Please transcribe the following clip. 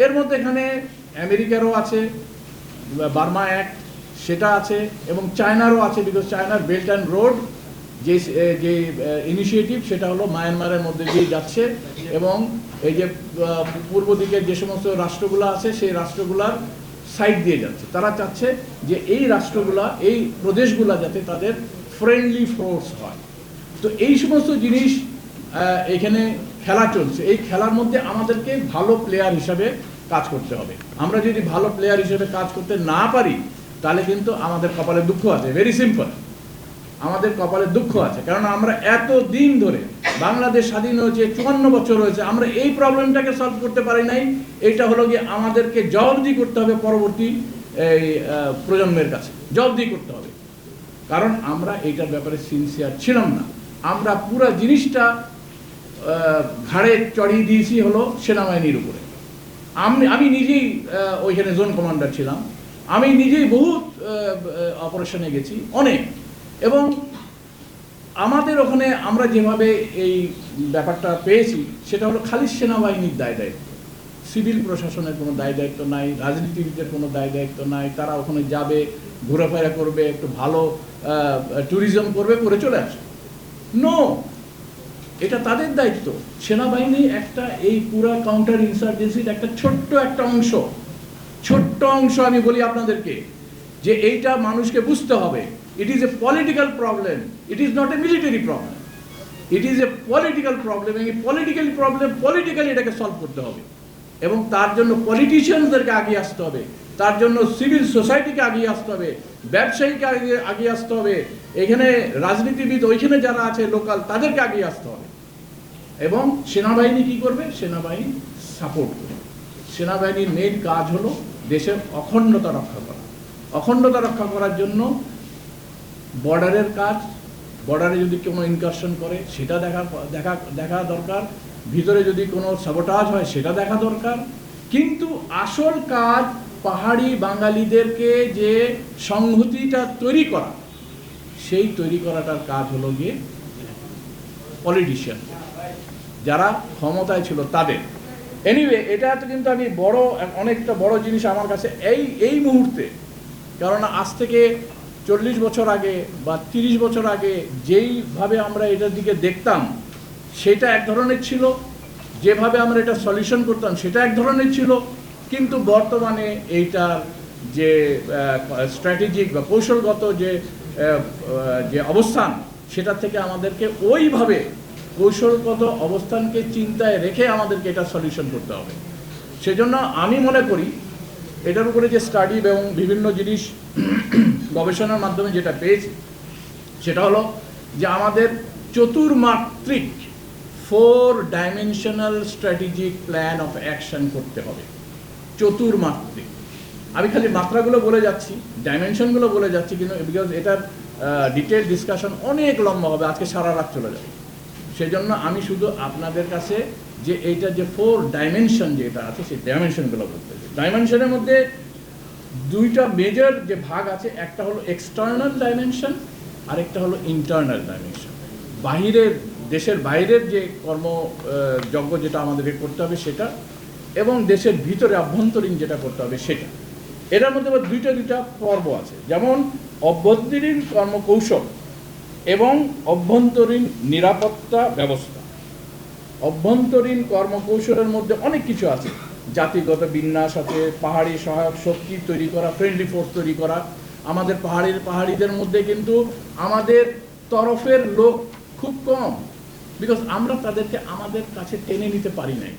এর মধ্যে এখানে আমেরিকারও আছে, বার্মা অ্যাক্ট সেটা আছে, এবং চায়নারও আছে, বিকজ চায়নার বেল্ট অ্যান্ড রোড যে যে ইনিশিয়েটিভ সেটা হলো মায়ানমারের মধ্যে দিয়ে যাচ্ছে, এবং এই যে পূর্ব দিকের যে সমস্ত রাষ্ট্রগুলো আছে সেই রাষ্ট্রগুলার সাইড দিয়ে যাচ্ছে। তারা চাচ্ছে যে এই রাষ্ট্রগুলা, এই প্রদেশগুলা যাতে তাদের ফ্রেন্ডলি ফোর্স হয়। তো এই সমস্ত জিনিস এখানে খেলা চলছে। এই খেলার মধ্যে আমাদেরকে ভালো প্লেয়ার হিসাবে কাজ করতে হবে। আমরা যদি ভালো প্লেয়ার হিসেবে কাজ করতে না পারি তাহলে কিন্তু আমাদের কপালে দুঃখ আছে। ভেরি সিম্পল, আমাদের কপালে দুঃখ আছে, কারণ আমরা এত দিন ধরে, বাংলাদেশ স্বাধীন হয়েছে 54 বছর হয়েছে, আমরা এই প্রবলেমটাকে সলভ করতে পারি নাই। এটা হলো গিয়ে আমাদেরকে জবাবদিহি করতে হবে পরবর্তী এই প্রজন্মের কাছে, জবাবদিহি করতে হবে, কারণ আমরা এইটার ব্যাপারে সিনসিয়ার ছিলাম না। আমরা পুরো জিনিসটা ঘাড়ে চড়িয়ে দিয়েছি হলো সেনাবাহিনীর উপরে। আমি নিজেই ওইখানে জোন কমান্ডার ছিলাম, আমি নিজেই বহুত অপারেশনে গেছি অনেক, এবং আমাদের ওখানে আমরা যেভাবে এই ব্যাপারটা পেয়েছি সেটা হলো খালি সেনাবাহিনীর দায় দায়িত্ব, সিভিল প্রশাসনের কোনো দায় দায়িত্ব নাই, রাজনীতিবিদদের কোনো দায় দায়িত্ব নাই। তারা ওখানে যাবে, ঘোরাফেরা করবে, একটু ভালো ট্যুরিজম করবে, করে চলে আসবে। নো, এটা তাদের দায়িত্ব। সেনাবাহিনী একটা এই পুরো কাউন্টার ইনসার্জেন্সির একটা ছোট্ট অংশ। আমি বলি আপনাদেরকে যে এইটা মানুষকে বুঝতে হবে। It is a political problem, it is not a military problem, it is a political problem. এই পলিটিক্যালি এটাকে সলভ করতে হবে, এবং তার জন্য পলিটিশিয়ানদেরকে আগিয়ে আসতে হবে, তার জন্য সিভিল সোসাইটিকে আগিয়ে আসতে হবে, ব্যবসায়ীকে আগিয়ে আসতে হবে, এখানে রাজনীতিবিদ ওইখানে যারা আছে লোকাল তাদেরকে আগিয়ে আসতে হবে। এবং সেনাবাহিনী কি করবে? সেনাবাহিনী সাপোর্ট করবে। সেনাবাহিনীর মেইন কাজ হলো দেশের অখণ্ডতা রক্ষা করা। অখণ্ডতা রক্ষা করার জন্য বর্ডারের কাজ, বর্ডারে যদি কোনো ইনকারশন করে সেটা দেখা দরকার, ভিতরে যদি কোনো সাবোটাজ হয় সেটা দেখা দরকার। কিন্তু আসল কাজ পাহাড়ি বাঙালিদেরকে যে সংহতিটা তৈরি করা, সেই তৈরি করাটার কাজ হলো গিয়ে পলিটিশিয়ান, যারা ক্ষমতায় ছিল তাদের। এনিওয়ে, এটা তো কিন্তু আমি অনেকটা বড় জিনিস আমার কাছে এই মুহূর্তে, কারণ আজ থেকে 40 বছর আগে বা 30 বছর আগে যেইভাবে আমরা এটার দিকে দেখতাম সেটা এক ধরনের ছিল, যেভাবে আমরা এটা সলিউশন করতাম সেটা এক ধরনের ছিল। কিন্তু বর্তমানে এইটার যে স্ট্র্যাটেজিক বা কৌশলগত যে অবস্থান, সেটা থেকে আমাদেরকে ওইভাবে কৌশলগত অবস্থানকে চিন্তায় রেখে আমাদেরকে এটা সলিউশন করতে হবে। সেজন্য আমি মনে করি এটার উপরে যে স্টাডি এবং বিভিন্ন জিনিস গবেষণার মাধ্যমে যেটা পেয়েছি সেটা হলো যে আমাদের চতুর্মাত্রিক 4 dimensional strategic plan of action করতে হবে। চতুর্মাত্রিক, আমি খালি মাত্রাগুলো বলে যাচ্ছি, ডাইমেনশনগুলো বলে যাচ্ছি, কিন্তু বিকজ এটার ডিটেল ডিসকাশন অনেক লম্বা হবে, আজকে সারা রাত চলে যাবে। সেজন্য আমি শুধু আপনাদের কাছে যে এইটা যে 4 ডাইমেনশন যেটা আছে সেই ডাইমেনশনগুলো বলতে চাই। ডাইমেনশনের মধ্যে 2টা মেজর যে ভাগ আছে, একটা হলো এক্সটার্নাল ডাইমেনশন, আরেকটা হলো ইন্টারনাল ডাইমেনশন। দেশের বাইরের যে কর্মযজ্ঞ যেটা আমাদেরকে করতে হবে সেটা, এবং দেশের ভিতরে আভ্যন্তরীণ যেটা করতে হবে সেটা। এটার মধ্যে আবার দুইটা পর্ব আছে, যেমন অভ্যন্তরীণ কর্মকৌশল এবং অভ্যন্তরীণ নিরাপত্তা ব্যবস্থা। অভ্যন্তরীণ কর্মকৌশলের মধ্যে অনেক কিছু আছে, জাতিগত বিন্যাস আছে, পাহাড়ি সহায়ক শক্তি তৈরি করা, ফ্রেন্ডলি ফোর্স তৈরি করা। আমাদের পাহাড়িদের মধ্যে কিন্তু আমাদের তরফের লোক খুব কম, বিকজ আমরা তাদেরকে আমাদের কাছে টেনে নিতে পারি নাই।